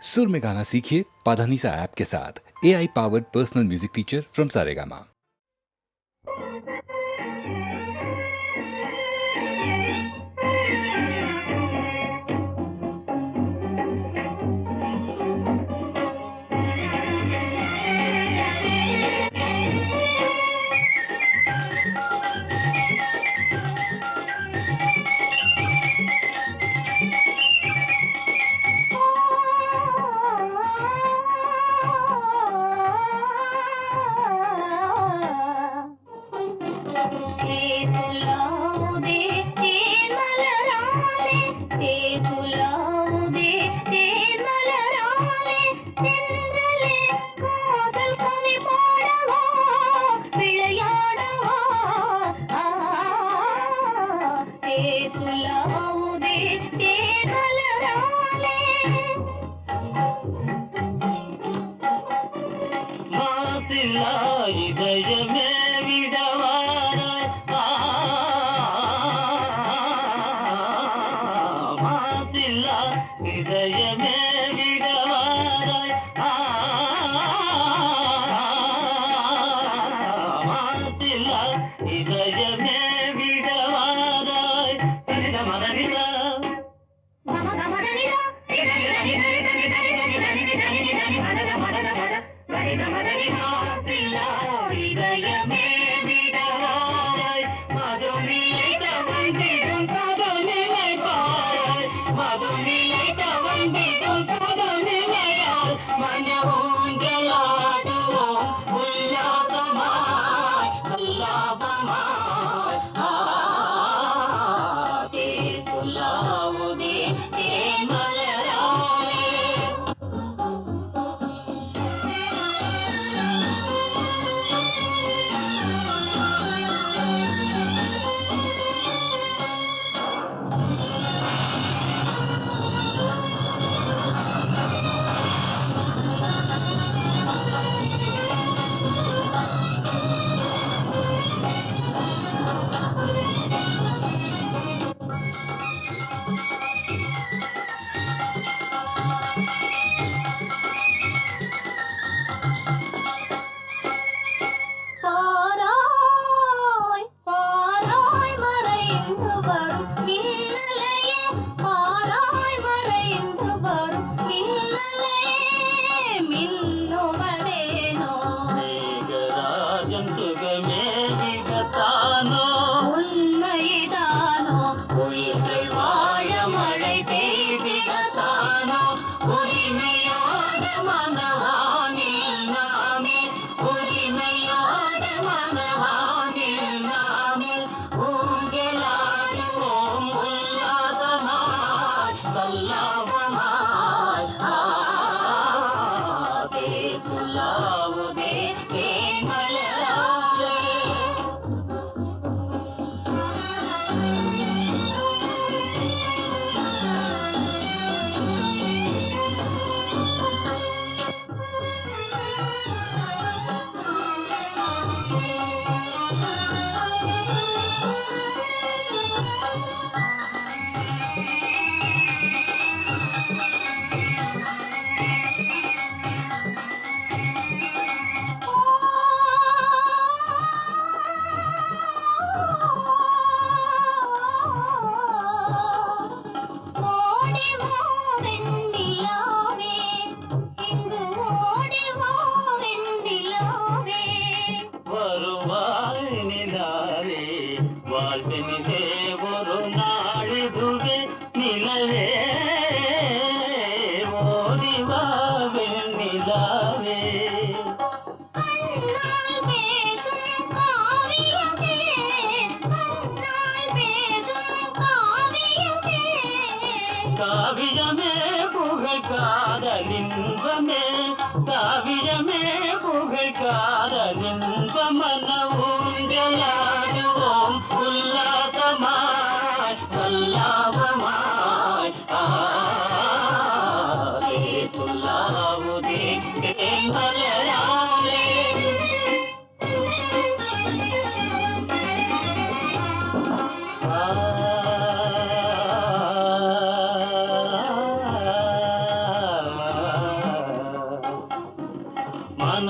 सुर में गाना सीखिए पाधानीसा ऐप के साथ। AI powered personal music teacher from Saregama.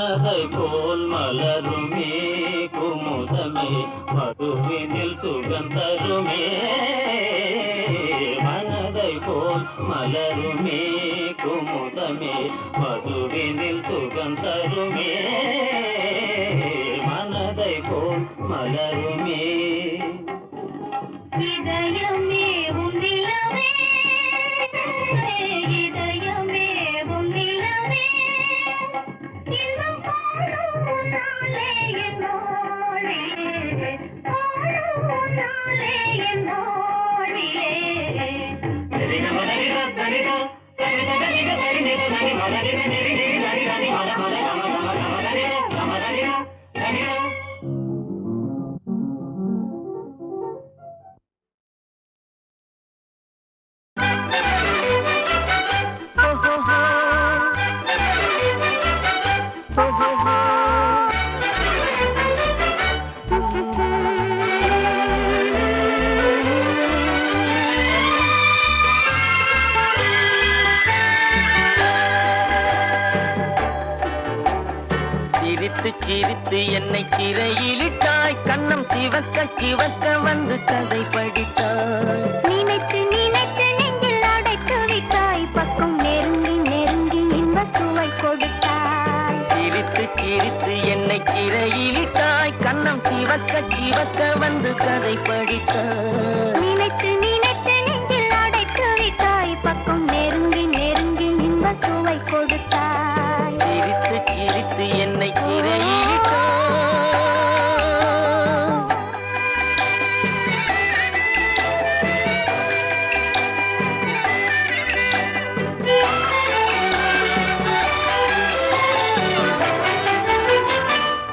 மனதை போல் மலருமே குமுதமே மதுவினில் சுகந்தருமே மனதை போல் மலருமே குமுதமே மதுவினில் சுகந்தருமே மனதை போல் மலருமே இதயமே உன்னிலவே இதயமே உன்னிலவே இன்னும் காணும் நாளே என்னோடிலே காணும் நாளே என்னோடிலே சிரித்து சிரித்து என்னை சிறையிலிட்டாய் கண்ணம் சிவக்க சிவக்க வந்து கதை படித்தாய் நினைத்து நினைத்து நெஞ்சில் அடைத்து விட்டாய் பக்கம் நெருங்கி நெருங்கி இன்ப சுவை கொடுத்தாய் சிரித்து சிரித்து என்னை சிறையிலிட்டாய் கண்ணம் சிவக்க சிவக்க வந்து கதை படித்தாய் நினைத்து நினைத்து நெஞ்சில் அடைத்து விட்டாய் பக்கம் நெருங்கி நெருங்கி இன்ப சுவை கொடுத்தாய் சிரித்து சிரித்து என்னை சிறையிலிட்டாய்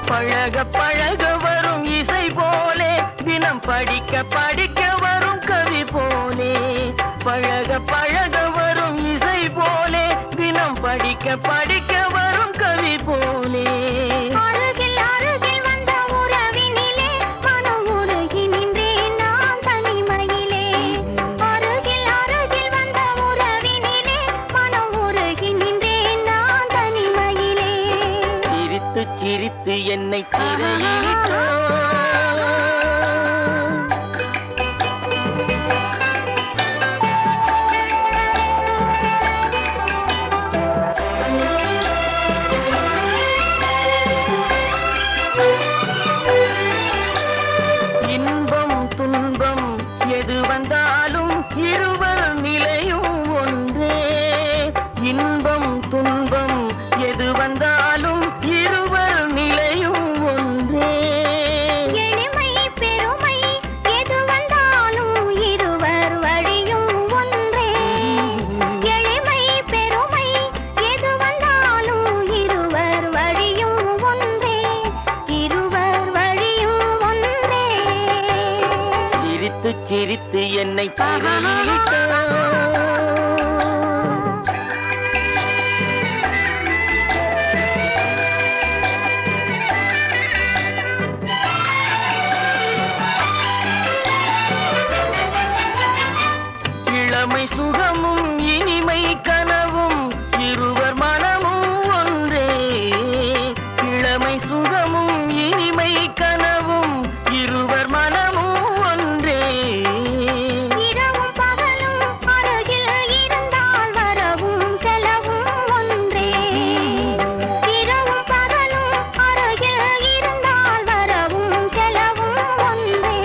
பழக பழக வரும் இசை போலே தினம் படிக்க படிக்க வரும் கவி போலே பழக பழக வரும் இசை போலே தினம் படிக்க படிக்க வரும் கவி போலே அருகில் அருகில் வந்த உறவினிலே மனம் உருகி நின்றேன் நான் தனிமையிலே அருகில் அருகில் வந்த உறவினிலே மனம் உருகி நின்றேன் நான் தனிமையிலே சிரித்து சிரித்து என்னை சிறையிலிட்டாய் இன்பம் துன்பம் எது வந்தாலும் இருவர் நிலையும் ஒன்றே இன்பம் துன்பம் எது வந்தாலும் இருவர் நிலையும் ஒன்றே எளிமை பெருமை எது வந்தாலும் இருவர் வழியும் ஒன்றே எளிமை பெருமை எது வந்தாலும் இருவர் வழியும் ஒன்றே இருவர் வழியும் ஒன்றே சிரித்து சிரித்து என்னை சிறையிலிட்டாய் இளமை சுகமும் இனிமை கனவும் இருவர் மனமும் ஒன்றே இளமை சுகமும் இனிமை கனவும் இருவர் மனமும் ஒன்றே இரவும் பகலும் அருகில் இருந்தால் வரவும் செலவும் ஒன்றே இரவும் பகலும் அருகில் இருந்தால் வரவும் செலவும் ஒன்றே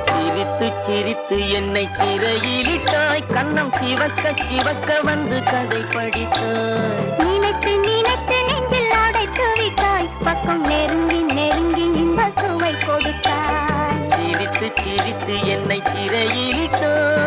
சிரித்து சிரித்து என்னை சிறையிலிட்டாய் கண்ணம் சிவக்க சிவக்க வந்து கதை படித்தாய் நினைத்து நினைத்து நெஞ்சில் அடைத்து விட்டாய் பக்கம் நெருங்கி நெருங்கி இன்ப சுவை கொடுத்தாய் சிரித்து சிரித்து என்னை சிறையிலிட்டாய்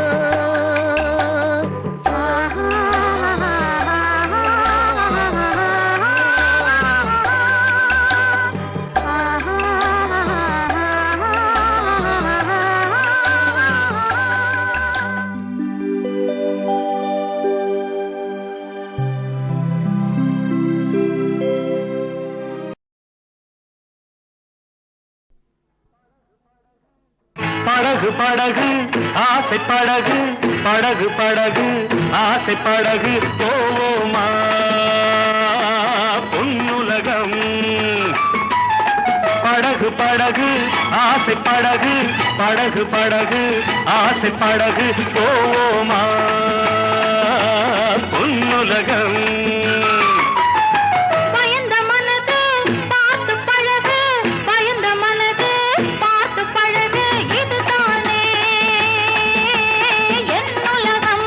படகு படகு ஆசை படகு படகு படகு ஆசை படகு போவோமா பொன்னுலகம் படகு படகு ஆசை படகு படகு படகு ஆசை படகு போவோமா பொன்னுலகம் பயந்த மனது பார்த்து பழகு பயந்த மனது பார்த்து பழகு இதுதானே என் உலகம்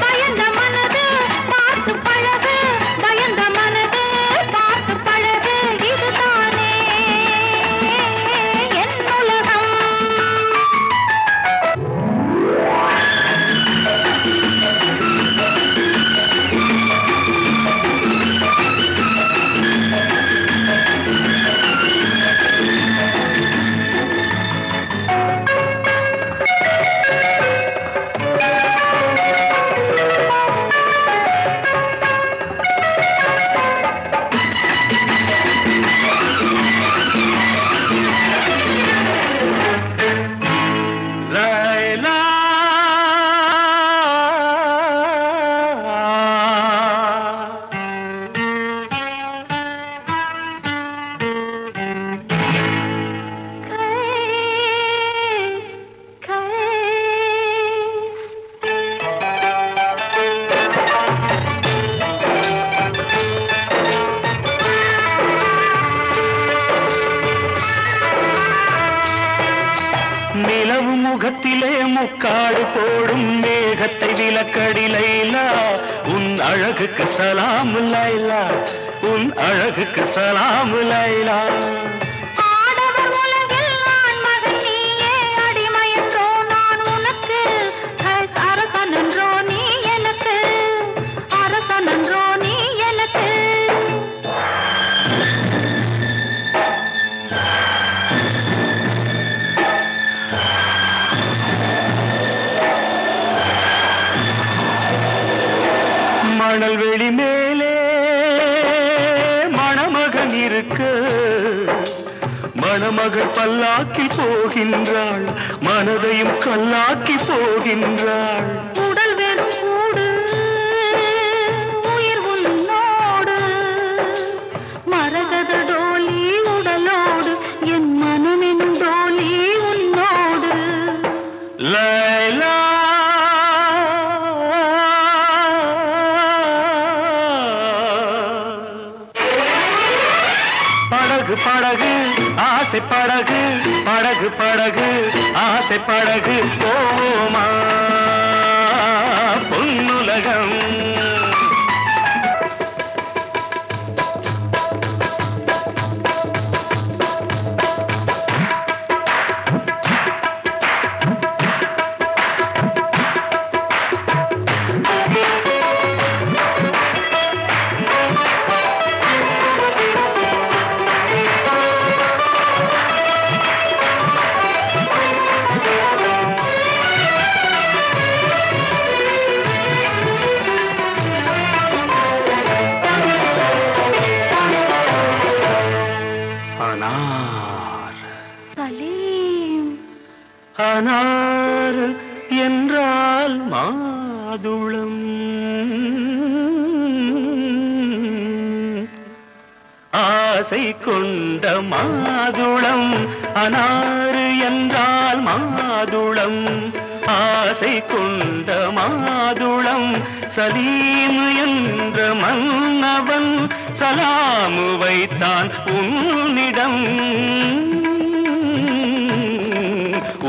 பயந்த மனது பார்த்து பழகு பயந்த மனது பார்த்து பழகு இதுதானே என் உலகம் லைலா நிலவு முகத்திலே முக்காடு போடும் மேகத்தை விலக்கடி லைலா உன் அழகுக்கு சலாம் லைலா உன் அழகுக்கு சலாம் லைலா ஆடவர் உலகில் ஆண்மகன் நீயே அடிமையன்றோ நான் உனக்கு அரசனன்றோ நீ எனக்கு அரசனன்றோ நீ எனக்கு மணல் வெளி மேலே மணமகன் இருக்க மணமகள் பல்லாக்கி போகின்றாள் மனதையும் கல்லாக்கி போகின்றாள் உடல் வெறும் கூடு உயிர் உன்னோடு மரகத டோலி உடலோடு என் மனமெனும் டோலி உன்னோடு லைலா படகு படகு ஆசை படகு படகு படகு ஆசை படகு போவோமா பொன்னுலகம் அனார் சலீம் அனார் என்றால் மாதுளம் ஆசை கொண்ட மாதுளம் அனாறு என்றால் மாதுளம் ஆசை கொண்ட மாதுளம் சலீம் என்ற மன்னவன் சலாமு வைத்தான் உன்னிடம்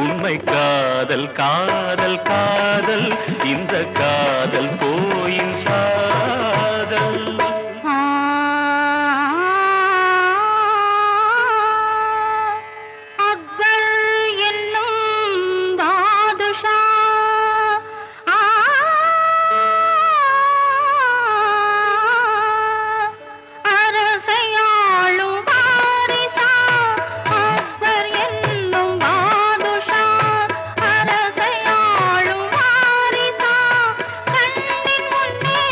உண்மை காதல் காதல் காதல் இந்த காதல் போயின் சாதல் அக்பர் என்னும் பாதுஷா அரசையாளும் வாரிசா அக்பர் என்னும் பாதுஷா அரசையாளும் வாரிசா கண்ணின் முன்னே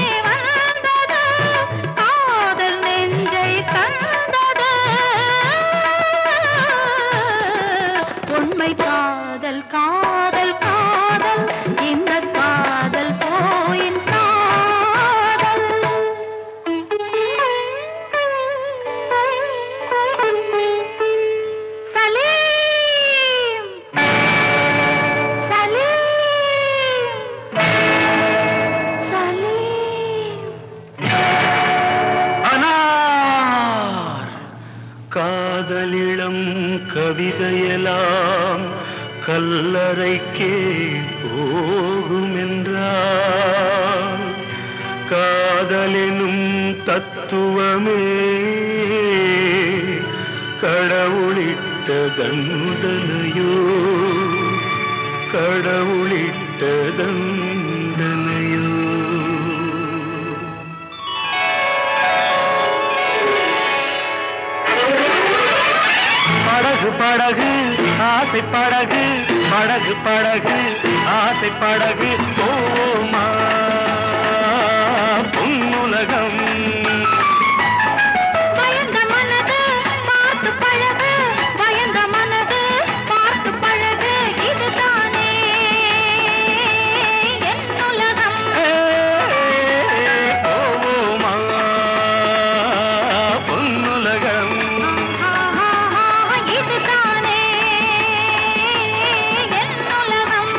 கரைக்கே போகும் என்றால் காதலெனும் தத்துவமே கடவுளிட்ட தண்டனையோ கடவுளிட்ட தண்டனையோ. படகு படகு ஆசை படகு படகு படகு ஆசை படகு போமா பொன்னுலகம். பயந்த மனது பார்த்து பழகு பயந்த மனது பார்த்து பழகு இதுதானே என் உலகம். போமா பொன்னுலகம். இதுதானே என் உலகம்.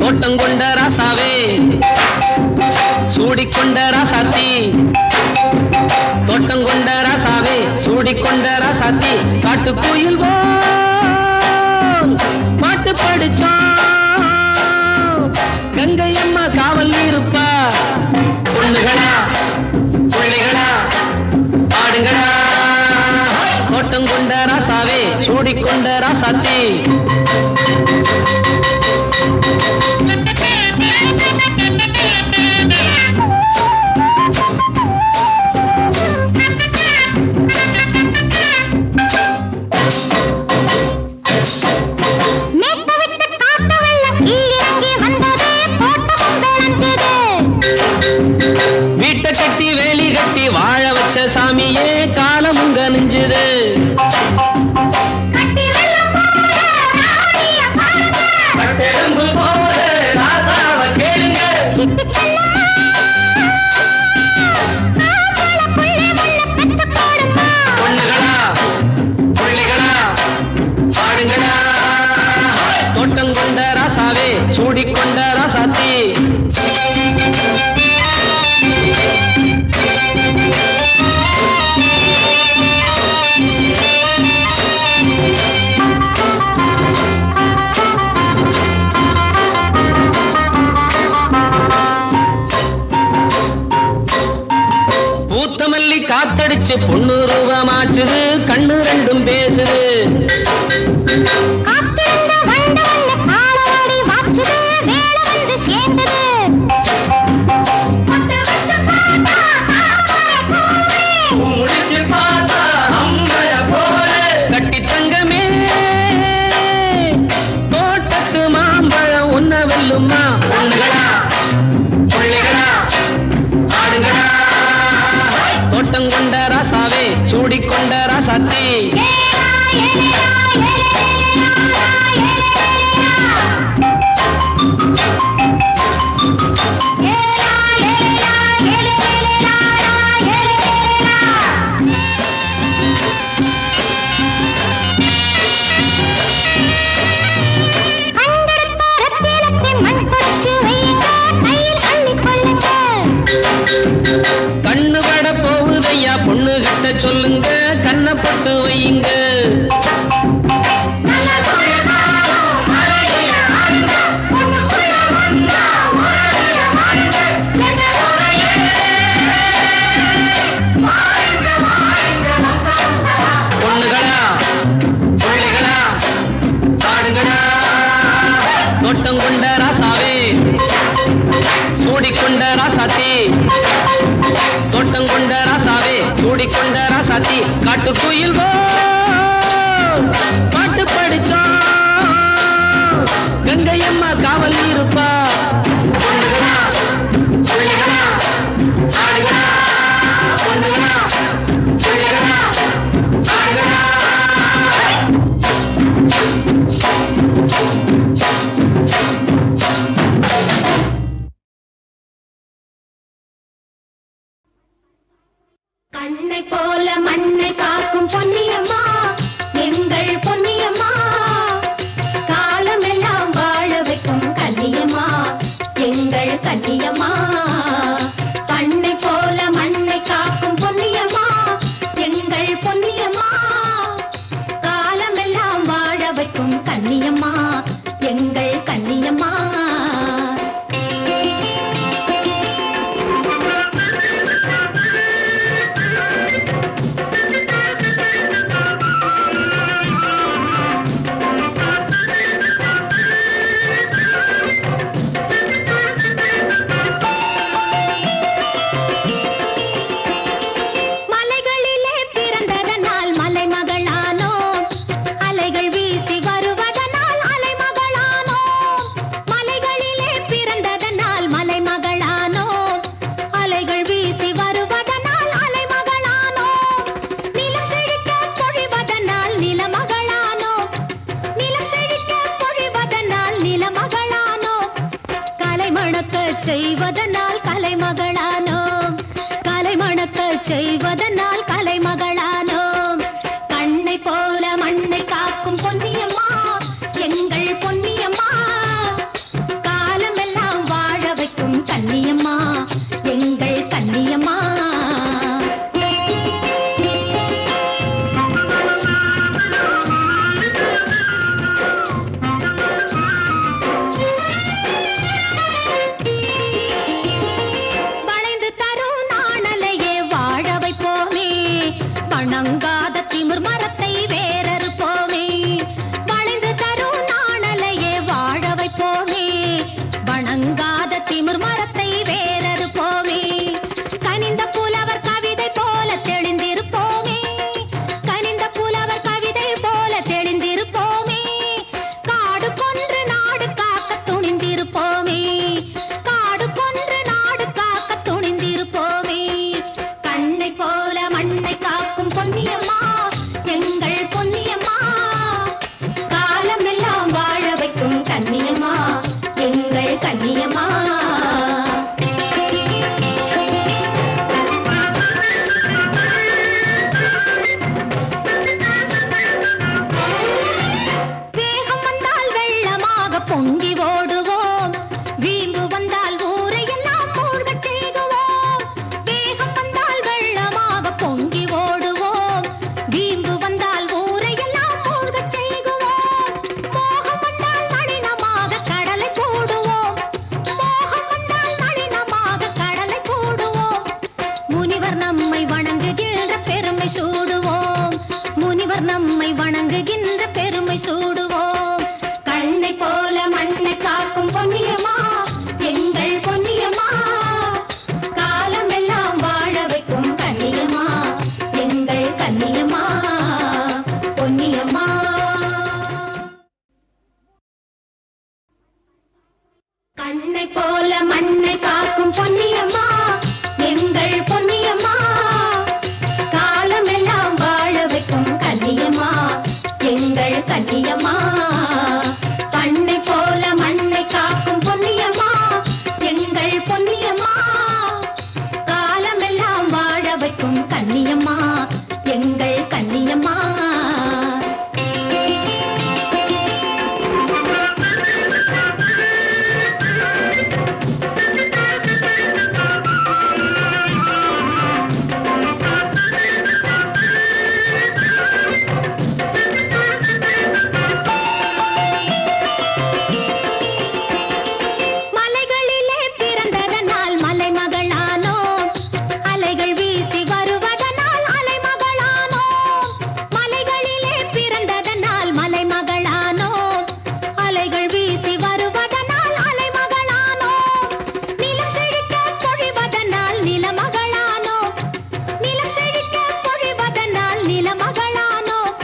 தோட்டங்கொண்ட ராசாவே சூடிக்கொண்ட ராசாத்தி தோட்டங்கொண்ட ராசாவே சூடிக்கொண்ட ராசாத்தி காட்டுக்குயில் பாட்டு படிச்சோம் கங்கை அம்மா காவல் இருப்பா. பொண்ணுகளா பிள்ளைகளா ஆடுங்களா தோட்டங்கொண்ட ராசாவே சூடிக்கொண்ட ராசாத்தி. மேட்டவிட்டு காத்த வெள்ளம் கீழிறங்கி வந்தது தோட்டமும் விளைஞ்சது. வீட்டை கட்டி வேலி கட்டி வாழ வச்ச சாமியே காலமுங்க நெஞ்சுது. கட்டி வெள்ளம் போல ராணிய பாருங்க. கட்டெரும்பு போல ராசாவ கேளுங்க. சிட்டு செல்லம்மா ஆம்பள புள்ளை முள்ள பெத்து போடுமா. பொண்ணுகளா பிள்ளைகளா ஆடுங்களா தோட்டங்கொண்ட ராசாவே சூடிக்கொண்ட ராசாத்தி. பூத்தமல்லி காத்தடிச்சு பொண்ணு ரூபமாச்சுது கண்ணு ரெண்டும் பேசுது. காத்திருந்த வண்டு வந்து காலவாடி வாச்சுது வேலை வந்து சேர்ந்தது. பட்டு வச்ச பாட்டா தாமரை பூவே. முடிச்சு பார்த்தா அம்பள போல கட்டி தங்கமே தோட்டத்து மாம்பழம் ஒன்ன வெல்லுமா. பொண்ணுகளா பிள்ளைகளா ஆடுங்களா தோட்டங்கொண்ட ராசாவே சூடிக்கொண்ட ராசாத்தி. கண்ணு பட போகுதையா பொண்ணு கிட்ட சொல்லுங்க கண்ணை போட்டு வையுங்க. பொண்ணுகளா பிள்ளைகளா ஆடுங்களா தோட்டங்கொண்ட ராசாவே சூடிக்கொண்ட ராசாத்தி தோட்டங்கொண்ட ராசாவே சூடிக்கொண்ட ராசாத்தி காட்டுக்குயில் பாட்டு படிச்சோம் கங்கையம்மா காவல் இருப்பா. கண்ணை போல மண்ணை காக்கும் பொன்னியம்மா, எங்கள் பொன்னியம்மா, காலமெல்லாம் வாழ வைக்கும் கன்னியம்மா, எங்கள் கன்னியம்மா. கண்ணை போல மண்ணை காக்கும் பொன்னியம்மா, எங்கள் பொன்னியம்மா, காலமெல்லாம் வாழ வைக்கும் கன்னியம்மா, எங்கள் கன்னியம்மா. செய்வதனால் கலைமகளானோம், கலைமணக்க செய்வதனால் கலைமகளானோம். கண்ணை போல மண்ணை காக்கும் பொன்னியம்மா, எங்கள் பொன்னியம்மா, காலமெல்லாம் வாழ வைக்கும் கன்னியம்மா, எங்கள் கன்னியம்மா. வணங்காத திமிர் மரத்தை வேறறுப்போமே, வளைந்து தரும் நாணலையே வாழ வைப்போமே, வணங்காத திமிர் மரத்தை வேறறுப்போமே. கனிந்த புலவர் கவிதை போல தெளிந்திருப்போமே, கனிந்த புலவர் கவிதை போல தெளிந்திருப்போமே. காடு கொன்று நாடு காக்க துணிந்திருப்போமே, காடு கொன்று நாடு காக்க துணிந்திருப்போமே. கண்ணை போல மண்ணை காக்கும் பொன்னியம்மா, எங்கள் பொன்னியம்மா, காலமெல்லாம் வாழ வைக்கும் கன்னியம்மா, எங்கள் கன்னியம்மா. வேகம் வந்தால் வெள்ளமாக பொங்கி ஓடுவோம், வீம்பு வந்தால் ஊரை எல்லாம் மூழ்கச் செய்குவோம். வேகம் வந்தால் வெள்ளமாக பொங்கி ஓடுவோம், வீம்பு வந்தால் ஊரை எல்லாம் மூழ்கச் செய்குவோம். மோகம் வந்தால் நளினமாக கடலை போடுவோம், மோகம் வந்தால் நளினமாக கடலை போடுவோம். முனிவர் நம்மை வணங்குகின்ற பெருமை சூடுவோம், முனிவர் நம்மை வணங்குகின்ற பெருமை சூடுவோம். கண்ணை போல மண்ணை காக்கும் பொன்னியம்மா, எங்கள் பொன்னியம்மா, காலமெல்லாம் வாழ வைக்கும் கன்னியம்மா, எங்கள் கன்னியம்மா, பொன்னியம்மா. கண்ணை போல மண்ணை காக்கும் பொன்னியம்மா, எங்கள் பொன்னியம்மா, காலமெல்லாம் வாழ வைக்கும் கன்னியம்மா, எங்கள் கன்னியம்மா. கண்ணை போல மண்ணை காக்கும் பொன்னியம்மா, எங்கள் பொன்னியம்மா, காலமெல்லாம் வாழ வைக்கும் கன்னியம்மா, எங்கள் கன்னியம்மா. மலைகளிலே பிறந்ததனால் மலைமகளானோம், அலைகள் வீசி வருவதனால் அலைமகளானோம். மலைகளிலே பிறந்ததனால் மலைமகளானோம், அலைகள் வீசி வருவதனால் அலைமகளானோம். நிலம் செழிக்க பொழிவதனால் நிலமகளானோம், நிலம் செழிக்க பொழிவதனால் நிலமகளானோம்.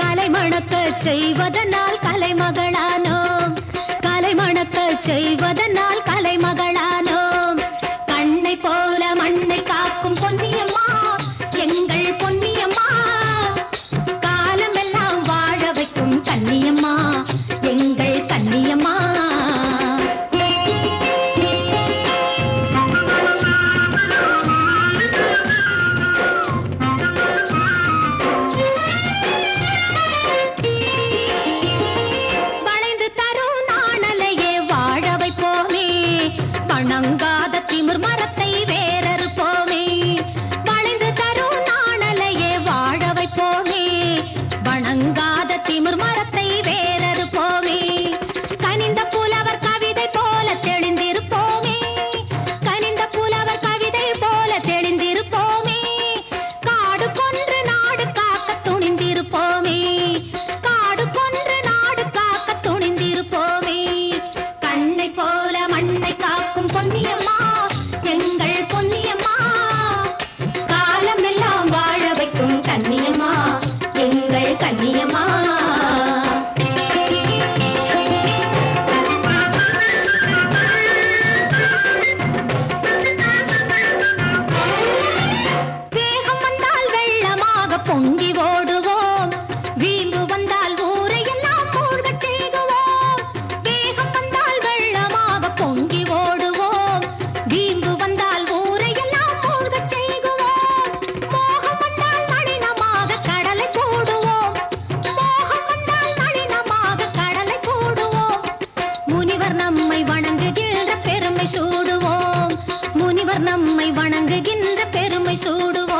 கலைமணக்க செய்வதனால் கலைமகளானோம், செய்வதனால் கலைமகளானோம். கண்ணை போல மண்ணை காக்கும் பொன்னியம்மா எங்கள் பொன்னியம்மா, காலமெல்லாம் வாழ வைக்கும் கன்னியம்மா எங்கள் கன்னியம்மா. வளைந்து தரும் நாணலையே வாழ வைப்போமே, வணங்காத திமிர் மரத்தை வேறறுப்போமே. வளைந்து தரும் நாணலையே வாழ வைப்போமே, வணங்காத திமிர் மரத்தை வேறறுப்போமே. கனிந்த புலவர் கவிதை போல தெளிந்திருப்போமே, கனிந்த புலவர் கவிதை போல தெளிந்திருப்போமே. காடு கொன்று நாடு காக்க துணிந்திருப்போமே, காடு கொன்று நாடு காக்க துணிந்திருப்போமே. கண்ணை போல மண்ணை காக்கும் பொன்னியம்மா எங்கள் பொன்னியம்மா, காலமெல்லாம் வாழ வைக்கும் கன்னியம்மா எங்கள் கன்னியம்மா. வேகம் வந்தால் வெள்ளமாக பொங்கி ஓடுவோம், வீம்பு வந்தால் ஊரை எல்லாம் மூழ்கச் செய்குவோம். வேகம் வந்தால் வெள்ளமாக பொங்கி ஓடுவோம், வீம்பு வந்தால் ஊரை எல்லாம் மூழ்கச் செய்குவோம். மோகம் வந்தால் நளினமாக கடலை கூடுவோம், மோகம் வந்தால் நளினமாக கடலை கூடுவோம். முனிவர் நம்மை வணங்குகின்ற பெருமை சூடுவோம், முனிவர் நம்மை வணங்குகின்ற பெருமை சூடுவோம்.